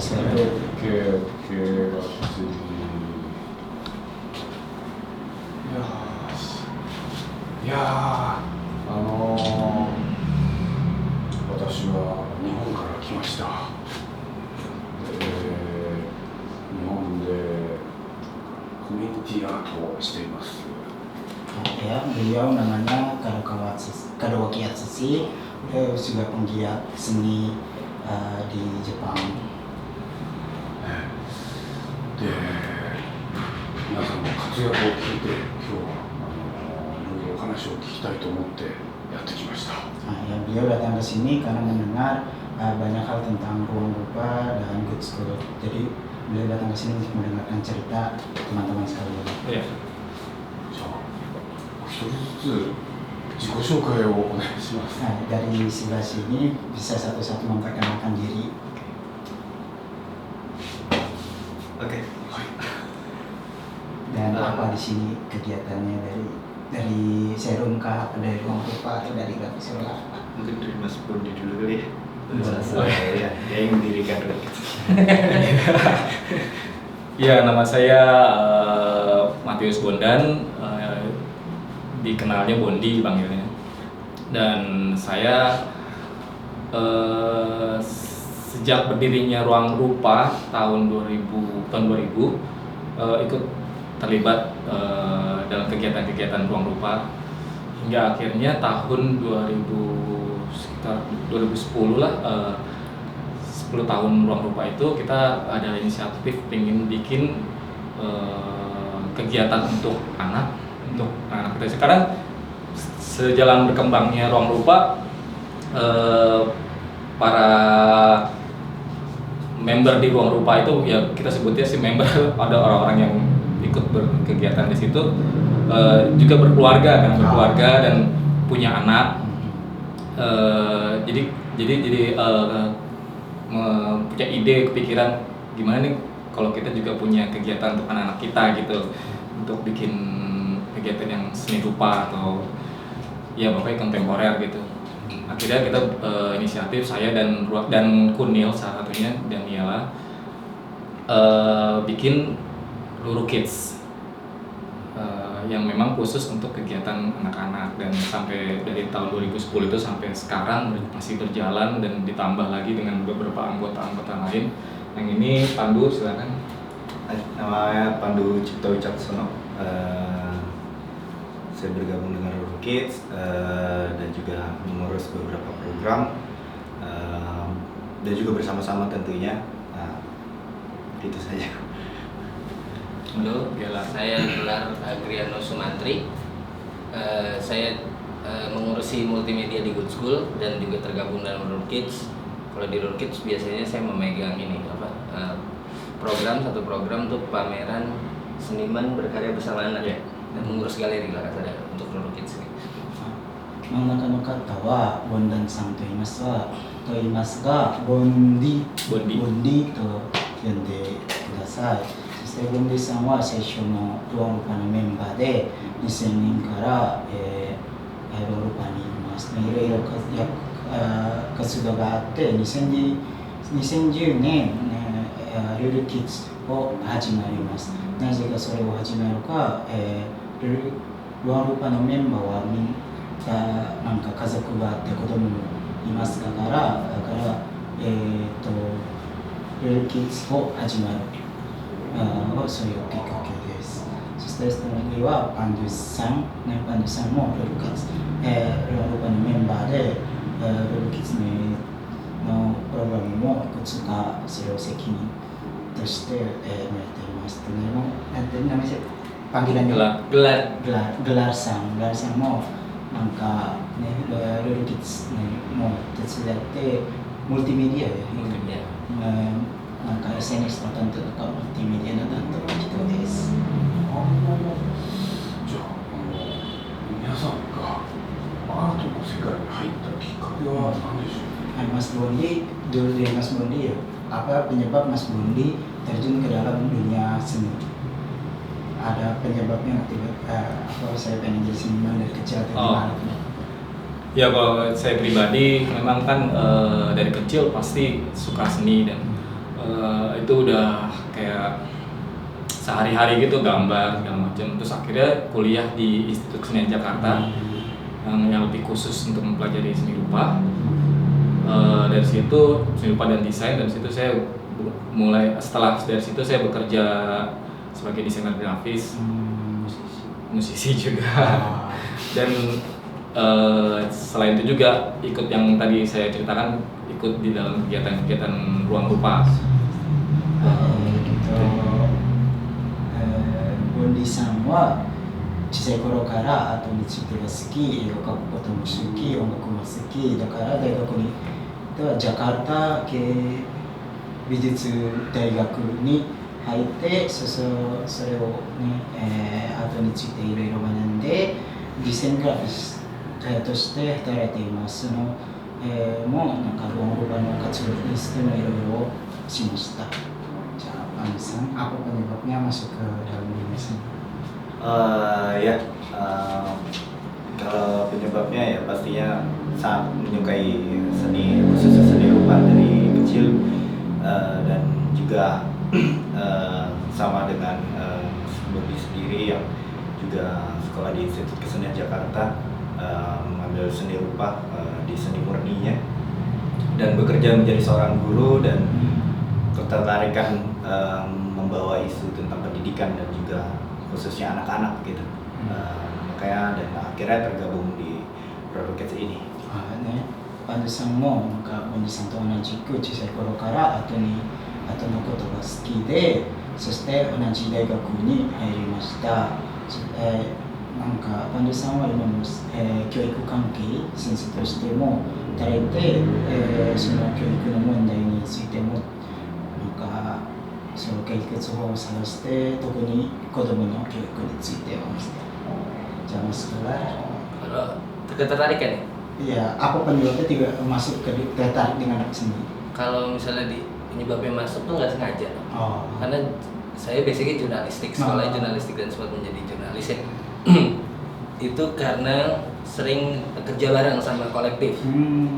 sesuatu. Oke, makasih. Ya, 私は日本から来ました。日本でコミュニティアートをしています。Ya, beliau namanya Kadawaki Atsushi. Beliau juga penggiat seni di Jepang. で、皆さんの活躍を聞いて、今日はいろいろお話を聞きたいと思ってやってきました。Ya, beliau datang ke sini karena mendengar banyak hal tentang ruang rupa dan good school. Jadi beliau datang ke sini untuk mendengarkan cerita teman-teman sekalian. Ya. じゃあ、一人ずつ自己紹介をお願いします。Dari sebelah sini bisa satu-satu memperkenalkan diri. Oke. Dan apa di sini kegiatannya dari serum kah, dari ruang rupa atau dari grafis solar? Mungkin dari Mas Bondi dulu kali ya. Ya, yang mendirikan Ya, nama saya Matius Bondan, dikenalnya Bondi panggilnya. Dan saya sejak berdirinya Ruang Rupa tahun 2000 ikut terlibat dalam kegiatan-kegiatan Ruang Rupa hingga akhirnya tahun 2010 lah, 10 tahun Ruang Rupa itu kita ada inisiatif pengen bikin kegiatan untuk anak kita. Sekarang sejalan berkembangnya Ruang Rupa, para member di Ruang Rupa itu ya kita sebutnya sih member, ada orang-orang yang ikut berkegiatan di situ juga berkeluarga dan punya anak. Jadi punya ide, kepikiran gimana nih kalau kita juga punya kegiatan untuk anak-anak kita gitu, untuk bikin kegiatan yang seni rupa atau ya pokoknya kontemporer gitu. Akhirnya kita inisiatif, saya dan Kunil salah satunya, Daniela, bikin Luru Kids yang memang khusus untuk kegiatan anak-anak, dan sampai dari tahun 2010 itu sampai sekarang masih berjalan dan ditambah lagi dengan beberapa anggota lain. Yang ini Pandu, silakan. Namanya Pandu Cipto Wicaksono. Saya bergabung dengan Luru Kids dan juga mengurus beberapa program dan juga bersama-sama tentunya. Itu saja. Halo, saya gelar Agriano Sumantri. Saya mengurusi multimedia di Good School dan juga tergabung dalam Luru Kids. Kalau di Luru Kids biasanya saya memegang satu program untuk pameran seniman berkarya bersama anak ya, dan mengurus galeri lah kata untuk Luru Kids ini. 真ん中の方はボンダンさんと言いますが、ボンディと呼んでください。そしてボンディさんは最初のロールパのメンバーで2000年から、ロールパにいます。いろいろ活動があって2010年、ルールキッズを始まります。なぜかそれを始めるか、ロールパのメンバーはなんか家族があって子供もいますから、ルールキッズを始まる、そういうきっかけです。そして次はパンドゥさんもルールキッズ、ロールパのメンバーで、ルールキッズのプログラムもいくつかそれを責任としてやっています。namanya panggilannya gelar sangもなんかね、ルールキッズも手伝ってムルティメディアで、なんか SNS の担当とかムルティメディアの担当の人です。じゃあ、皆さんがアートの世界に入ったきっかけは何でしょう？ Mas Bondi, dulu dari Mas Bondi ya, apa penyebab Mas Bondi terjun ke dalam dunia seni? Ada penyebabnya apa saya pengen jadi seniman dari kecil atau gimana? Ya kalau saya pribadi memang kan dari kecil pasti suka seni dan itu udah kayak sehari-hari gitu gambar segala macam. Terus akhirnya kuliah di Institut Kesenian Jakarta yang lebih khusus untuk mempelajari seni rupa. Dari situ seni rupa dan desain, dari situ saya mulai, setelah dari situ saya bekerja sebagai desainer grafis, musisi juga. Dan selain itu juga ikut yang tadi saya ceritakan, ikut di dalam kegiatan-kegiatan ruang rupa. Bondiさんは小さい頃からアートについてが好き、絵を描くことも好き、音楽も好きだから大学にジャカルタ系美術大学に入ってそれを、ねアートについていろいろ学んでディザイングラフィスとして働いています。もうなんかロングバの活動にしてもいろいろしました。じゃあ、Pak San, apa penyebabnya masuk ke dalam dunia seni? Kalau penyebabnya ya pastinya sangat menyukai seni, khususnya seni rupa dari kecil, dan juga sama dengan Bobi sendiri yang juga sekolah di Institut Kesenian Jakarta, mengambil seni rupa di seni murninya, dan bekerja menjadi seorang guru dan ketertarikan membawa isu tentang pendidikan dan juga khususnya anak-anak gitu. Makanya dan akhirnya tergabung di Rorokets ini. パンダさんもなんかボンジさんと同じく小さい頃からアートのことが好きで、そして同じ大学に入りました。なんかパンダさんは今も、教育関係先生としても働いて、その教育の問題についてもなんかその解決法を探して、特に子どもの教育についてはJangan sekolah. Kalau ketertarikan ya? Iya, apa penyebabnya tidak masuk ke tertarik dengan seni? Kalau misalnya penyebabnya masuk tuh nggak sengaja. Karena saya basicnya jurnalistik, sekolah jurnalistik dan sempat menjadi jurnalis ya. Itu karena sering kerja bareng sama kolektif.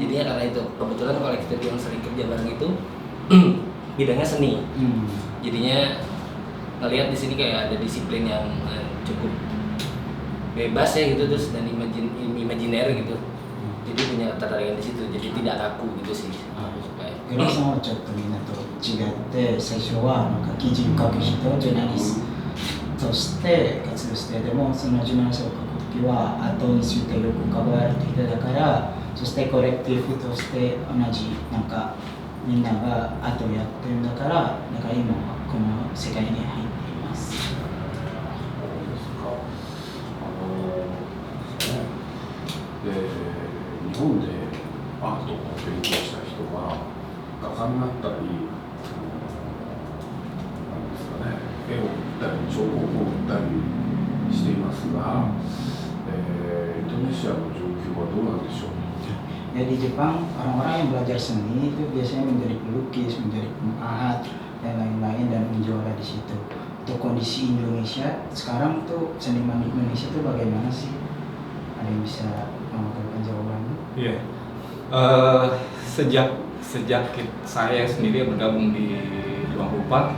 Jadinya karena itu kebetulan kolektif yang sering kerja bareng itu bidangnya seni. Jadinya ngelihat di sini kayak ada disiplin yang cukup bebas ya gitu, terus dan imajiner gitu. Jadi punya ketertarikan di situ. Jadi tidak kaku gitu sih. グラさんはちょっとみんなと違って最初はなんか記事を書く人ジョーナリストとして活動してでもそのジョーナリストを書くときはアートについてよく関わる人だからそしてコレクティブとして同じなんかみんながアートをやってるんだからなんか今はこの世界に入っています。日本でアートを勉強した人は画家になったり、なんですかね、絵を売ったり彫刻を売ったりしていますが、インドネシアの状況はどうなんでしょう。Ya di Jepang orang-orang yang belajar seni itu biasanya menjadi pelukis, menjadi pemahat dan lain-lain dan menjual di situ. Untuk kondisi Indonesia sekarang tuh seniman di Indonesia tuh bagaimana sih? Ada yang bisa mengatakan jawabannya? Iya. Sejak saya sendiri bergabung di ruang rupa,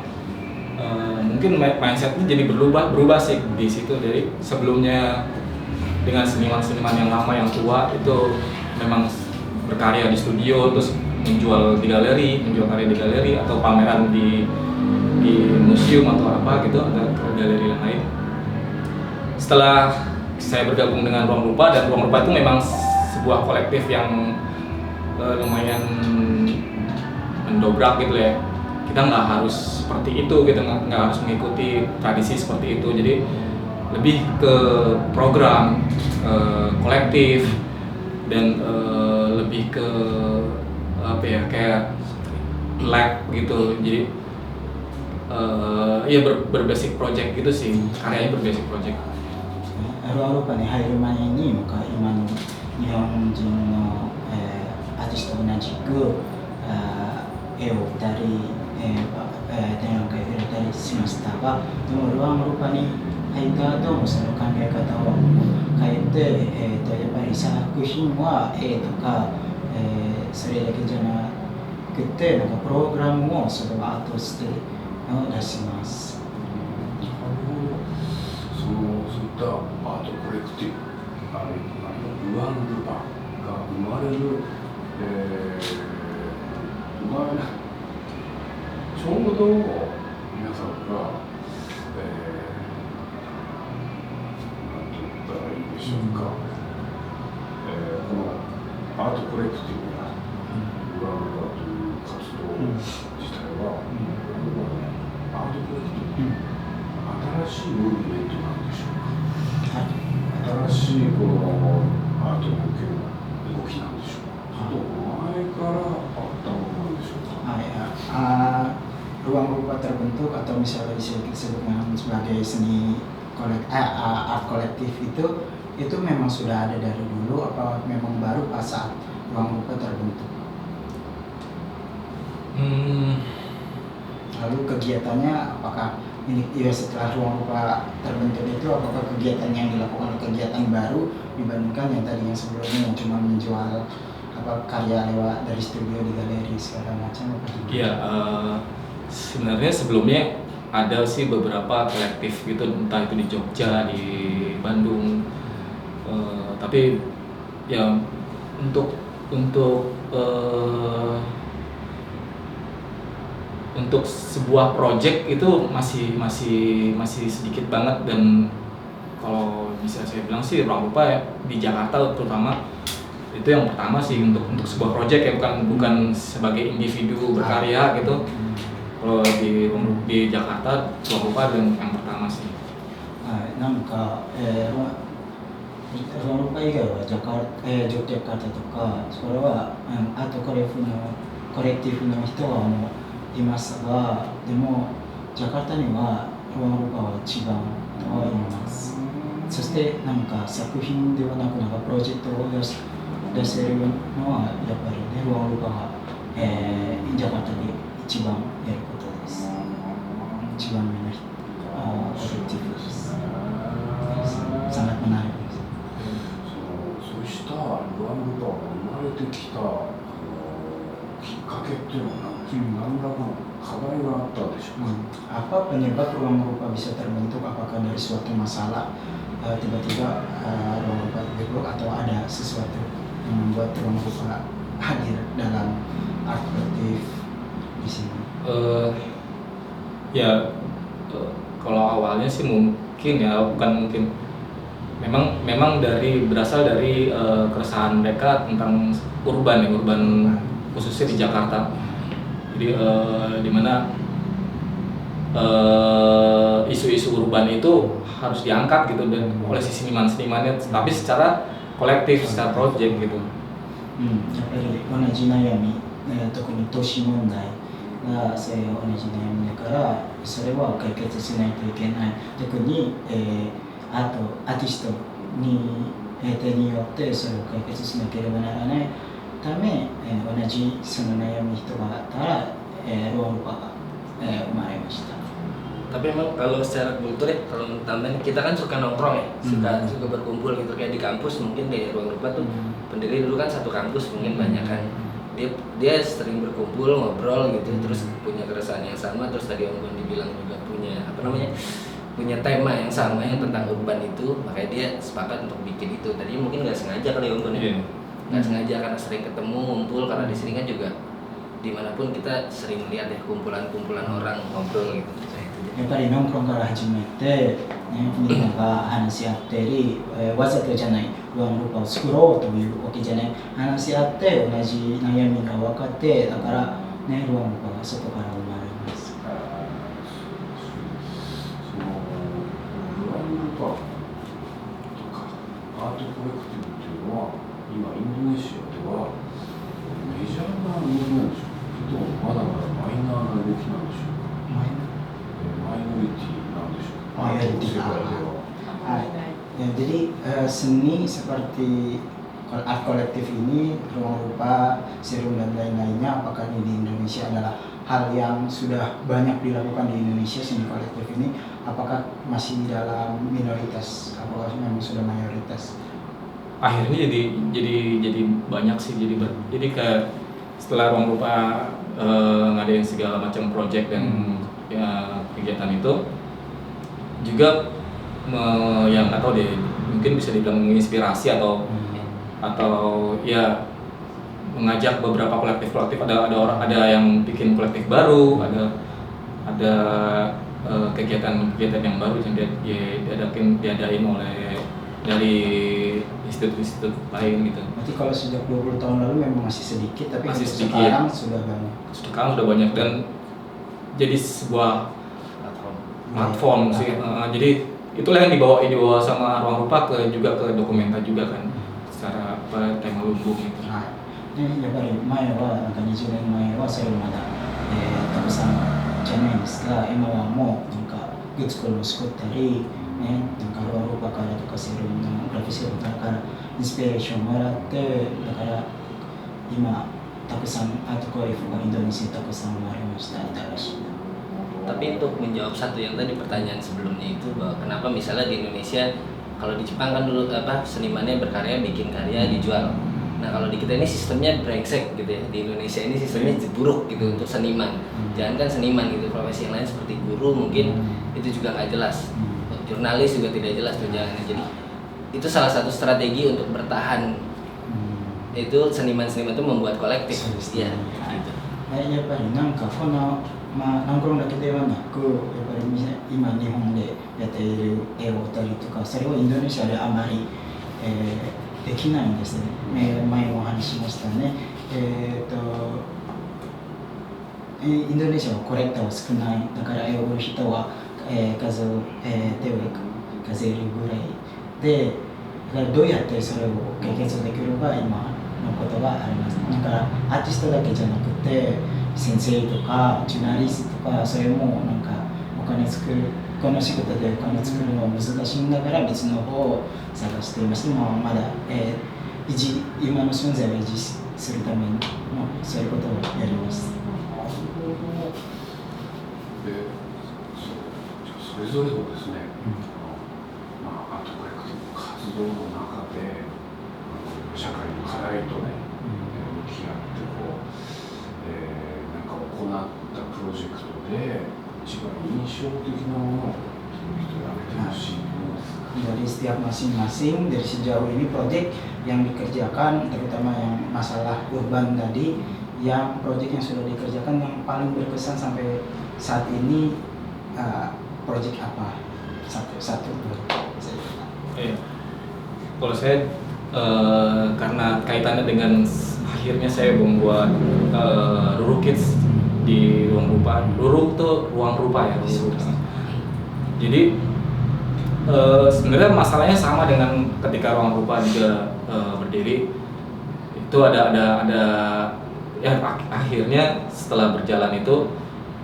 mungkin mindsetnya jadi berubah sih di situ. Dari sebelumnya dengan seniman-seniman yang lama yang tua itu memang berkarya di studio terus menjual karya di galeri atau pameran di museum atau apa gitu, ada galeri yang lain. Setelah saya bergabung dengan ruang rupa, dan ruang rupa itu memang sebuah kolektif yang lumayan mendobrak gitu ya. Kita nggak harus seperti itu gitu, nggak harus mengikuti tradisi seperti itu. Jadi lebih ke program kolektif dan lebih ke apa ya, kayak lab gitu. Jadi ya berbasic project gitu sih, karyanya berbasic project. ルアルパに入る前に今の日本人の、アーティストと同じく絵を売ったり、展覧会を入れたりしましたが、でもルアルパに入った後もその考え方を変えて、やっぱり作品は絵とか、それだけじゃなくってなんかプログラムをそれはアートして出します。そういったアートコレクティブ、ルアンルパが生まれる、ちょうど皆さんが、なんて言ったらいいでしょうか、このアートコレクティブなルアンルパという活動自体は、アートコレクティブ、新しいムーブメントなんでしょうか。新しいこのアートにおける動きなんでしょうか。前からあったものなんでしょうか。Ruang rupa terbentuk atau misalnya disebut sebagai seni art kolektif itu memang sudah ada dari dulu apa memang baru pas saat ruang rupa terbentuk? Lalu kegiatannya apakah ini ya setelah ruang rupa terbentuk itu apakah kegiatan yang dilakukan kegiatan baru dibandingkan yang tadinya sebelumnya yang cuma menjual karya lewat dari studio di galeri segala macam apa gitu? Iya, sebenarnya sebelumnya ada sih beberapa kolektif gitu, entah itu di Jogja, di Bandung, tapi ya untuk sebuah project itu masih sedikit banget. Dan kalau bisa saya bilang sih ruang rupa ya, di Jakarta terutama itu yang pertama sih untuk sebuah project ya, bukan sebagai individu berkarya gitu. Kalau di Jakarta ruang rupa yang pertama sih. なんか、ruang rupa以外はジョグジャカルタとかそれはアートコレクティブの人はもういますが、でもジャカルタにはルアンルパは一番と思います。そしてなんか作品ではなくなんかプロジェクトを出せるのはやっぱりね、ルアンルパが、ジャカルタで一番やることです。一番目のコレクティブです。sangat menarik. そうしたルアンルパが生まれてきたきっかけっていうのは何らかの課題があったでしょうか。Apa penyebab ruang rupa bisa terbentuk? Apakah dari suatu masalah tiba-tiba ruang rupa terbentuk atau ada sesuatu yang membuat ruang rupa hadir dalam art kolektif di sini? Kalau awalnya sih mungkin ya, bukan mungkin, memang berasal dari keresahan mereka tentang urban khususnya di Jakarta. Jadi di mana isu-isu urban itu harus diangkat gitu dan oleh si seniman-senimannya, tapi secara kolektif, secara project gitu. やっぱり同じ悩み、特に都市問題が同じ悩みだから、それは解決しないといけない。特に、アーティストに手によってそれを解決しなければならないため、同じその悩み人があったら、ルアンルパが、生まれました。 Tapi memang kalau secara kultur ya, kalau tambahan kita kan suka nongkrong ya, suka berkumpul gitu, kayak di kampus mungkin di ruang rupa tuh pendiri dulu kan satu kampus mungkin banyak kan, dia sering berkumpul ngobrol gitu, terus punya keresahan yang sama, terus tadi Om Gondi bilang juga punya tema yang sama yang tentang urban itu, makanya dia sepakat untuk bikin itu. Tadi mungkin nggak sengaja kali Om Gondi, nggak sengaja karena sering ketemu ngumpul, karena di sini kan juga dimanapun kita sering lihat ya kumpulan-kumpulan orang ngobrol gitu. やっぱりノンクロンから始めて、みんなが話し合ってり、わざとじゃないルアンルパを作ろうというわけじゃない、話し合って同じ悩みが分かって、だから、ね、ルアンルパが外から生まれます。そのルアンルパとかアートコレクティブっていうのは今インドネシアではメジャーな動きなんでしょうか、それともまだまだマイナーな動きなんでしょうか。マイノリティなんでしょうか。世界では。Ya, jadi seni seperti art kolektif ini, ruang rupa, serum dan lain-lainnya, apakah ini di Indonesia adalah hal yang sudah banyak dilakukan di Indonesia, seni kolektif ini, apakah masih dalam minoritas, apakah memang sudah mayoritas? Akhirnya jadi banyak sih, jadi kayak setelah ruang rupa ngadain segala macam project dan ya, kegiatan itu juga yang nggak tahu deh, mungkin bisa dibilang menginspirasi atau ya mengajak beberapa kolektif ada yang bikin kolektif baru, ada kegiatan yang baru yang diadain oleh dari institut lain gitu. Berarti kalau sejak 20 tahun lalu memang masih sedikit, tapi masih sedikit. Sekarang sudah banyak. Sekarang sudah banyak dan jadi sebuah platform sih. Jadi itulah yang dibawa sama Ruang Rupa juga ke Documenta juga kan, secara tema lumbung gitu. でやっぱり前はなんか20年前はそれまだ、たくさんじゃないですが、今はもうなんかグッズコルを作ったり、ね、なんかヨーロッパからとかセルのグラフィックからインスピレーションもらって、だから今たくさんアートコレクがインドネシアたくさん生まれました新しい。 Tapi untuk menjawab satu yang tadi pertanyaan sebelumnya itu bahwa kenapa misalnya di Indonesia kalau di Jepang kan dulu senimannya berkarya bikin karya dijual. Nah kalau di kita ini sistemnya brengsek gitu ya, di Indonesia ini sistemnya buruk gitu untuk seniman. Jangan kan seniman gitu, profesi yang lain seperti guru mungkin itu juga nggak jelas, jurnalis juga tidak jelas tunjangannya. Jadi itu salah satu strategi untuk bertahan. Itu seniman-seniman itu membuat kolektif, ya. Gitu. やっぱりなんかこのナンコロンだけではなく、やっぱり今日本でやっている絵をたりとか、それをインドネシアであまり、できないんですね。前もお話ししましたね。インドネシアはコレクターは少ない。だから絵を売る人は、手を数えるぐらいで、だからどうやってそれを解決できるか今のことがあります。だからアーティストだけじゃなくて、先生とかジャーナリストとかそれもなんかお金作る。この仕事でお金作るのは難しいんだから別の方を探しています。今はまだ、今の存在を維持するためにそういうことをやります。それぞれのですね、アートコレクティブ活動の中で社会の課題とね、向き合ってなんか行ったプロジェクトで一番印象的なものを一人挙げてほしいものです。 Dari setiap masing-masing dari sejauh ini proyek yang dikerjakan, terutama yang masalah urban tadi, yang proyek yang sudah dikerjakan yang paling berkesan sampai saat ini, proyek apa? Satu. Iya. Kalau saya karena kaitannya dengan akhirnya saya membuat Ruru Kids di Ruang Rupa. Ruru tuh Ruang Rupa ya, Ruru. Jadi sebenarnya masalahnya sama dengan ketika Ruang Rupa juga berdiri. Itu ada ya akhirnya setelah berjalan itu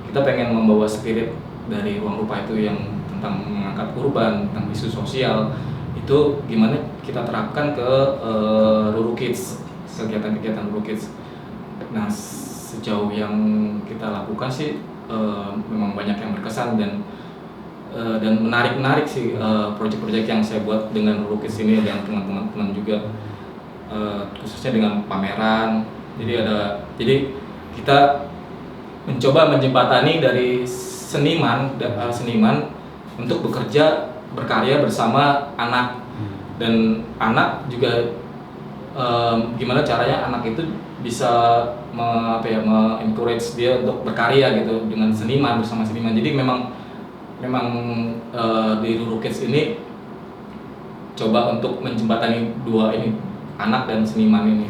kita pengen membawa spirit dari Ruang Rupa itu yang tentang mengangkat urban, tentang isu sosial, itu gimana kita terapkan ke Ruru Kids, kegiatan-kegiatan Ruru Kids. Nah sejauh yang kita lakukan sih memang banyak yang berkesan dan menarik sih proyek-proyek yang saya buat dengan Ruru Kids ini dan teman-teman juga, khususnya dengan pameran. Jadi kita mencoba menjembatani dari seniman untuk berkarya bersama anak, dan anak juga gimana caranya anak itu bisa encourage dia untuk berkarya gitu dengan seniman, bersama seniman. Jadi memang di Ruru Kids ini coba untuk menjembatani dua ini, anak dan seniman ini.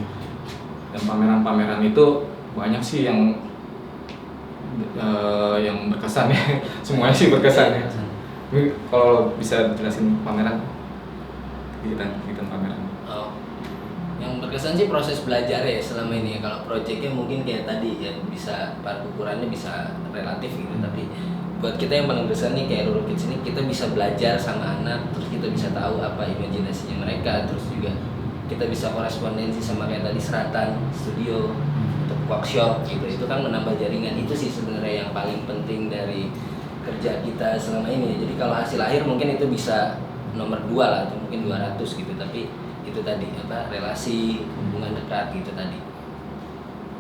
Dan pameran-pameran itu banyak sih yang berkesan ya. Semuanya sih berkesan ya. Kalau bisa jelasin pameran, kegiatan pameran. Yang berkesan sih proses belajar ya selama ini. Kalau proyeknya mungkin kayak tadi ya bisa ukurannya bisa relatif gitu, tapi buat kita yang paling besar nih kayak Ruru Kids ini, kita bisa belajar sama anak, terus kita bisa tahu apa imajinasinya mereka, terus juga kita bisa korespondensi sama kayak tadi Seratan Studio untuk workshop gitu. Itu kan menambah jaringan. Itu sih sebenarnya yang paling penting dari kerja kita selama ini. Jadi kalau hasil akhir mungkin itu bisa nomor 2 lah atau mungkin 200 gitu, tapi itu tadi relasi hubungan dekat gitu tadi.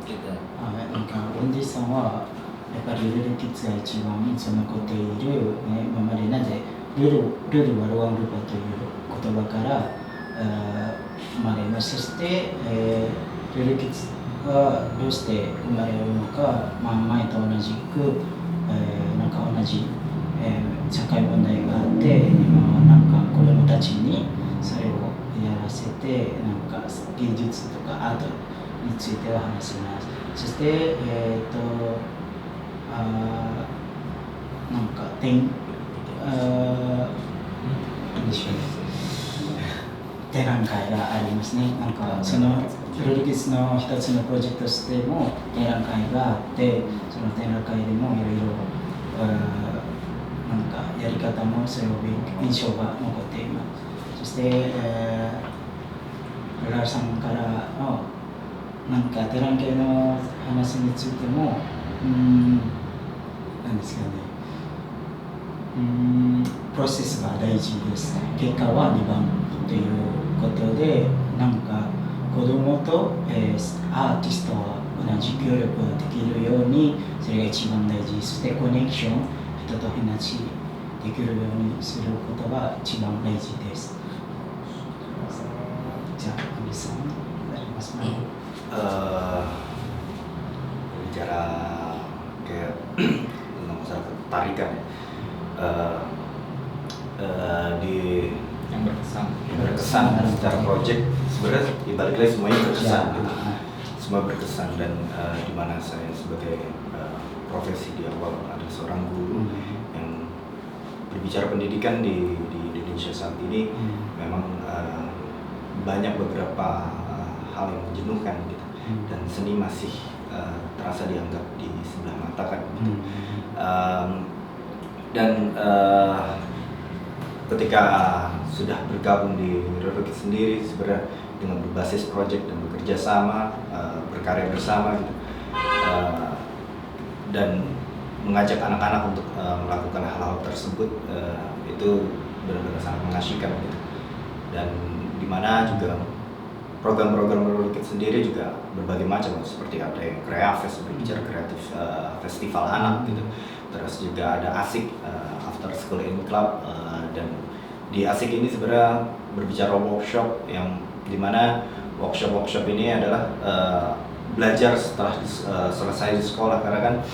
gitu. なんか恩師さんはやっぱりルールキッズが一番印象に残っている、今までなぜルールはロワンルパという言葉から生まれました。そして、ルールキッズはどうして生まれるのか、前と同じく、なんか同じ、社会問題があって、今はなんか子どもたちにそれをやらせて、なんか芸術とかアートについては話します。そして、なんかなんでしょうね、展覧会がありますね。なんかそのルルキスの一つのプロジェクトとしても展覧会があって、その展覧会でもいろいろなんかやり方もそれを印象が残っています。そして、ララさんからのなんか展覧会の話についても、なんですかね、プロセスが大事です。結果は2番ということで、なんか子供と、アーティストは同じ協力ができるように、それが一番大事。そしてコネクション、人と話できるようにすることが一番大事です。じゃあ、アミさん、お願いしますね。Bicara kayak tentang masalah ketertarikan di yang berkesan secara project, sebenarnya dibalik lagi semuanya berkesan gitu. Semua berkesan dan di mana saya sebagai profesi di awal adalah seorang guru yang berbicara pendidikan di Indonesia saat ini memang banyak beberapa hal yang menjenuhkan gitu, dan seni masih terasa dianggap di sebelah mata kan gitu. Dan ketika sudah bergabung di Rurukit sendiri sebenarnya dengan berbasis project dan bekerja sama, berkarya bersama gitu, dan mengajak anak-anak untuk melakukan hal-hal tersebut, itu benar-benar sangat mengasyikkan gitu. Dan dimana juga program-program Rurukit sendiri juga berbagai macam, seperti ada yang Kreafest, berbicara kreatif, festival anak gitu. Terus juga ada ASIK, After School in Club, dan di ASIK ini sebenarnya berbicara workshop yang dimana workshop ini adalah belajar setelah selesai di sekolah, karena kan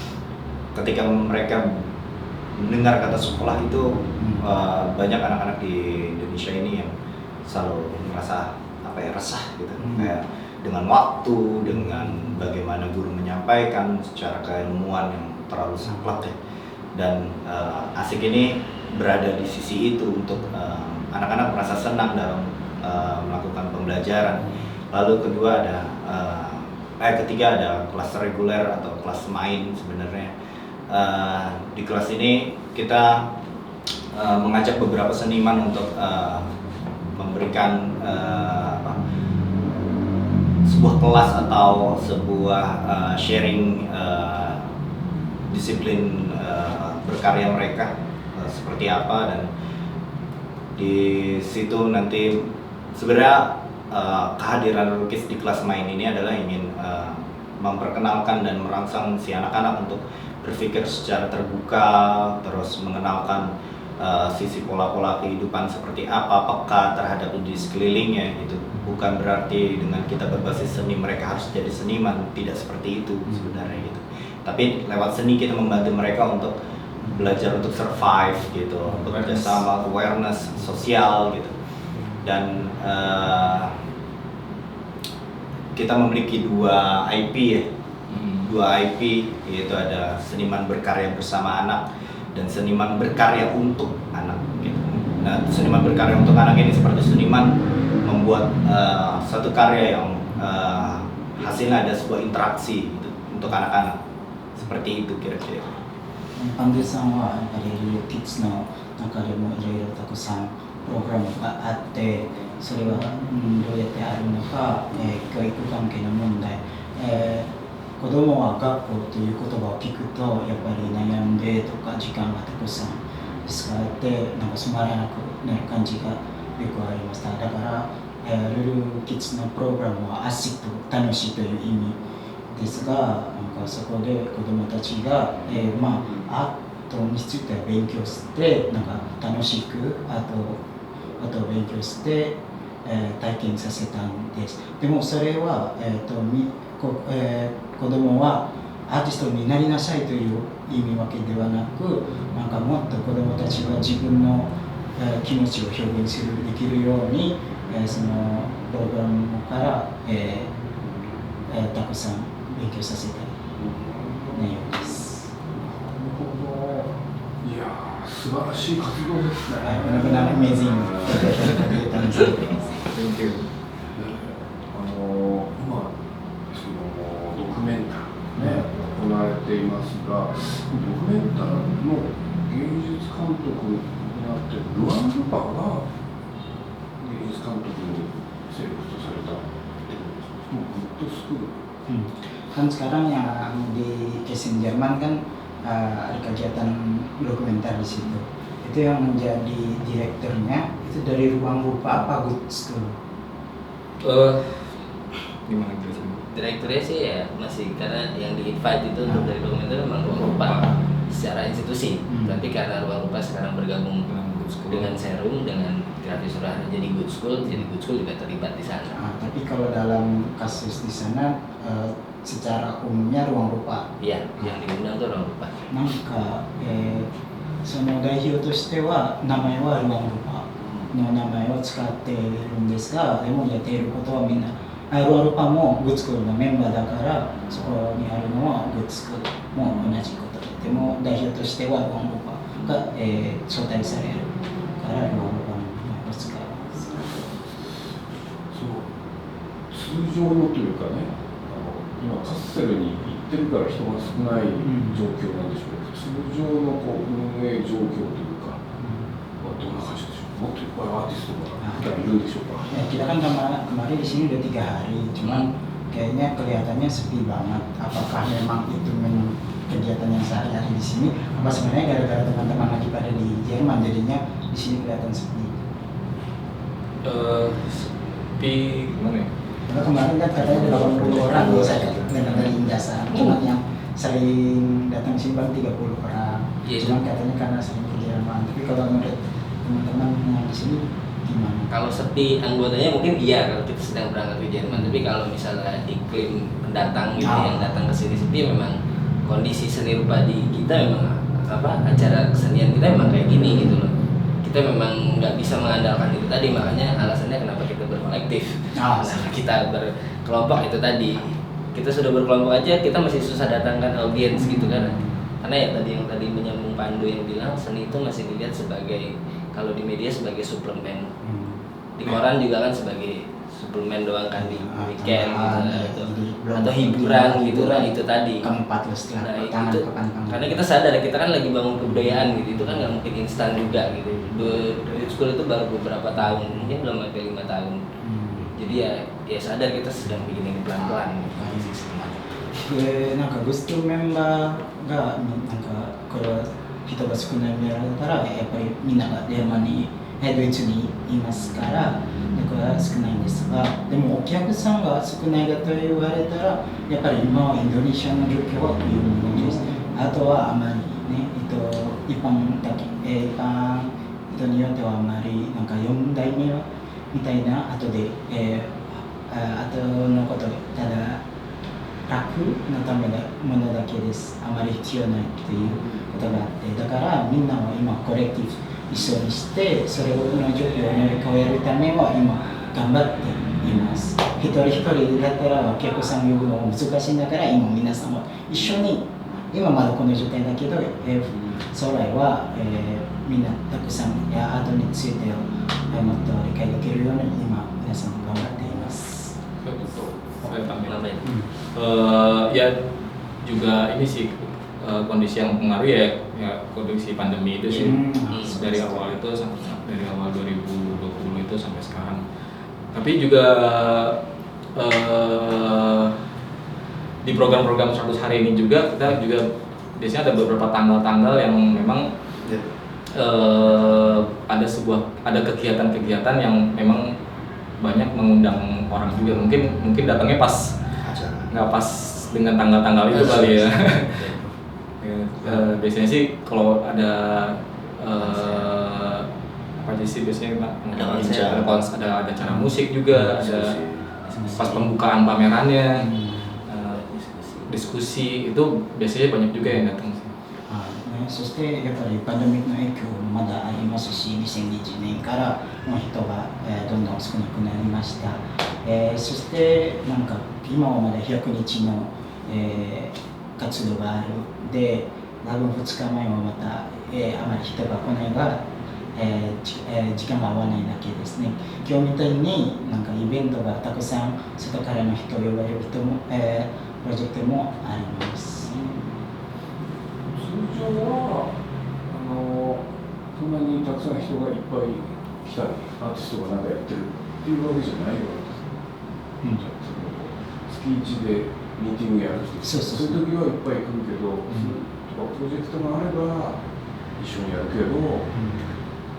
ketika mereka mendengar kata sekolah itu banyak anak-anak di Indonesia ini yang selalu merasa resah gitu, kayak dengan waktu, dengan bagaimana guru menyampaikan secara keilmuan yang terlalu saklek ya. Dan ASIK ini berada di sisi itu untuk anak-anak merasa senang dalam melakukan pembelajaran. Lalu kedua ada ketiga ada kelas reguler atau kelas main sebenarnya. Di kelas ini kita mengajak beberapa seniman untuk memberikan sebuah kelas atau sebuah sharing disiplin berkarya mereka seperti apa, dan di situ nanti sebenarnya kehadiran Rukis di kelas main ini adalah ingin memperkenalkan dan merangsang si anak-anak untuk berpikir secara terbuka, terus mengenalkan sisi pola-pola kehidupan seperti apa, peka terhadap di sekelilingnya gitu. Bukan berarti dengan kita berbasis seni mereka harus jadi seniman, tidak seperti itu sebenarnya gitu. Tapi lewat seni kita membantu mereka untuk belajar untuk survive gitu, untuk kerjasama, awareness sosial gitu. Dan kita memiliki dua IP ya, yaitu ada seniman berkarya bersama anak dan seniman berkarya untuk anak gitu. Nah, seniman berkarya untuk anak ini seperti seniman membuat satu karya yang hasilnya ada sebuah interaksi gitu, untuk anak-anak. Seperti itu kira-kira. パンデさんはやっぱりルーキッズの中でもいろいろたくさんプログラムがあって、それは、どうやってあるのか、教育関係の問題、子供は学校という言葉を聞くとやっぱり悩んでとか時間がたくさん使ってなんかつまらなくなる感じがよくありました。だから、ルーキッズのプログラムはアシック楽しいという意味ですが、なんかそこで子どもたちが、まあアートについて勉強して、なんか楽しくアートを勉強して、体験させたんです。でもそれは、子どもはアーティストになりなさいという意味わけではなく、なんかもっと子どもたちは自分の、気持ちを表現できるように、そのプログラムから、たくさん勉強させたい内容です。いやー、素晴らしい活動ですね。benar-benar amazing kegiatan saya. Thank you. 今そのドキュメンタリーね行われていますが、ドキュメンタリーの芸術監督になっているルアン・ルパが芸術監督にセレクトされたっていうのですか。グッドスクール。Kan sekarang yang di Kesin Jerman kan ada kegiatan dokumenter di situ. Itu yang menjadi direkturnya itu dari Ruang Rupa apa Good School? Gimana jelasin? Direkturnya sih ya masih karena yang di-invite itu untuk dari dokumenter memang Ruang Rupa secara institusi. Tapi karena Ruang Rupa sekarang bergabung dengan Serum, dengan Kreatif Surahana jadi Good School juga terlibat di sana. Tapi kalau dalam kasus di sana secara umumnya Ruang Rupa. Iya, yang diundang tuh Ruang Rupa. なんか、その代表としては名前はルアン・ルパの名前を使っているんですが、でもやっていることはみんなルアン・ルパもグッドスクールのメンバーだから、そこにあるのはグッドスクールも同じことで、でも代表としてはルアン・ルパが、招待されるからルアン・ルパの名前を使います。通常のというかね、今カッセルに行ってるから人が少ない状況なんでしょうけど、通常の運営状況というか、どんな感じでしょう。もっといっぱいアーティストが普段いるんでしょうか。Kita kan kemarin di sini udah 3 hari, cuman kayaknya kelihatannya sepi banget. Apakah memang itu memang kegiatan yang sehari-hari di sini? Apa sebenarnya gara-gara teman-teman lagi pada di Jerman jadinya di sini kelihatan sepi? Sepi gimana ya? Karena kemarin kan katanya ada 80 orang saya dengar dari Indasa, cuman yang sering datang sini baru 30 orang. Cuman katanya karena sering ke Jerman. Tapi kalau menurut teman-teman yang di sini gimana? Kalau sepi anggotanya mungkin iya kalau kita sedang berangkat ke Jerman. Tapi kalau misalnya iklim pendatang gitu yang datang ke sini sepi, memang kondisi seni rupa di kita memang acara kesenian kita memang kayak gini gitu loh. Kita memang nggak bisa mengandalkan itu tadi, makanya alasannya kenapa kita berkolektif. Nah, kita berkelompok itu tadi. Kita sudah berkelompok aja, kita masih susah datangkan audiens gitu kan. Karena ya yang tadi menyambung Pandu yang bilang seni itu masih dilihat sebagai, kalau di media sebagai suplemen. Di koran juga kan sebagai suplemen doang kan di weekend gitu, atau hiburan gitu lah itu tadi. Nah itu karena kita sadar kita kan lagi bangun kebudayaan gitu, itu kan nggak mungkin instan juga gitu. Good School itu baru beberapa tahun, mungkin belum sampai 5 tahun. Jadi ya sadar kita sedang bikin ini pelan-pelan. なんかグッドメンバーがなんかこれは人が少ないメンバーだったらやっぱりみんながデンマーにドイツにいますから、これは少ないんですが、でもお客さんが少ないかと言われたらやっぱり今はインドネシアの状況はというものです。あとはあまりね、一般人によってはあまりなんか4代目みたいな後で、後のことただ楽のためのものだけです。あまり必要ないっていうことがあって、だからみんなは今コレクティブ一緒にしてそれの状況を乗り越えるためは今頑張っています。一人一人だったらお客さん呼ぶのも難しいんだから、今皆さんも一緒に、今まだこの状態だけど、将来は、みんなたくさんアートについてもっと理解できるように今皆さん頑張っています。Saya tambahin. Ya juga ini sih kondisi yang mempengaruhi ya kondisi pandemi itu sih dari awal itu dari awal 2020 itu sampai sekarang. Tapi juga di program-program 100 hari ini juga kita juga biasanya ada beberapa tanggal-tanggal yang memang ada kegiatan-kegiatan yang memang banyak mengundang orang juga. Mungkin datangnya pas nggak pas dengan tanggal-tanggal itu kali ya. Biasanya sih kalau ada apa aja sih biasanya ada acara musik juga, ada pas pembukaan pamerannya, diskusi itu biasanya banyak juga yang datang sih. そしてやっぱりパンデミックの影響もまだありますし、2020年からの人が、どんどん少なくなりました。そしてなんか今はまだ100日の、活動があるで、多分2日前はまた、あまり人が来ないが、時間が合わないだけですね。今日みたいになんかイベントがたくさん外からの人を呼ばれる人も、プロジェクトもあります。通常はそんなにたくさん人がいっぱい来たり、アーティストがなんかやってるっていうわけじゃないわけです。月1でミーティングやるってそういう時はいっぱい来るけど、プロジェクトがあれば一緒にやるけど、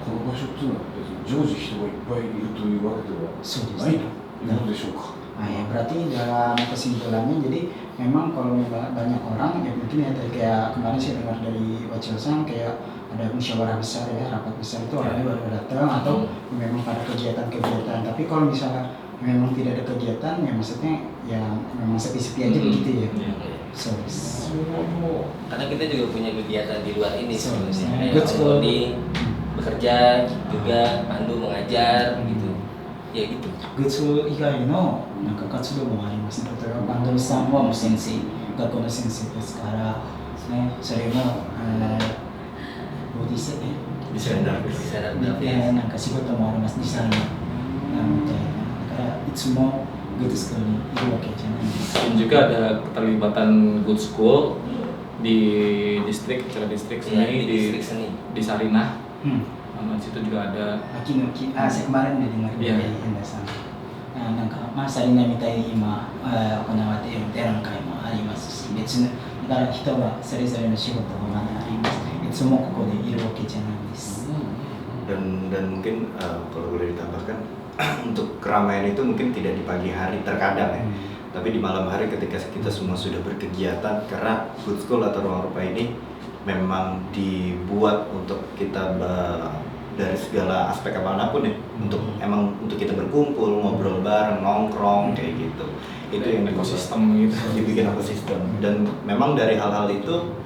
この場所っていうのは別に常時人がいっぱいいるというわけではないということでしょうか。Berarti dalam kesimpulannya, jadi memang kalau banyak orang ya mungkin ya tadi kayak kemarin saya dengar dari Wachiyo-san kayak ada musyawarah besar ya, rapat besar itu orangnya baru datang atau memang pada kegiatan-kegiatan. Tapi kalau misalnya memang tidak ada kegiatan ya maksudnya ya memang sepi-sepi aja begitu ya. Karena kita juga punya kegiatan di luar ini sebenarnya. Good school. Di bekerja juga, Pandu mengajar gitu. Ya gitu. グッズ以外のなんか活動もありますね。例えばバンドルさんはもう先生、学校の先生ですから、ね、それもボディセデザイナーでなんか仕事もあります、デザイナーみたいな。だからいつもグッドスクールにいるわけじゃないんです。Dan juga ada keterlibatan Good School di acara distrik seni di Sarinah. Di situ juga ada. Saya kemarin udah dengar dari Enda-san. なんかサリナみたいに今行われている展覧会もありますし、別のだから人はそれぞれの仕事がまだあります。いつもここでいるわけじゃないです。Dan mungkin kalau boleh ditambahkan untuk keramaian itu mungkin tidak di pagi hari terkadang ya, tapi di malam hari ketika kita semua sudah berkegiatan, karena Good School atau ruang rupa ini memang dibuat untuk kita dari segala aspek apapun ya, untuk kita berkumpul, ngobrol bareng, nongkrong kayak gitu. Itu yang ekosistem gitu. Dibikin ekosistem. Dan memang dari hal-hal itu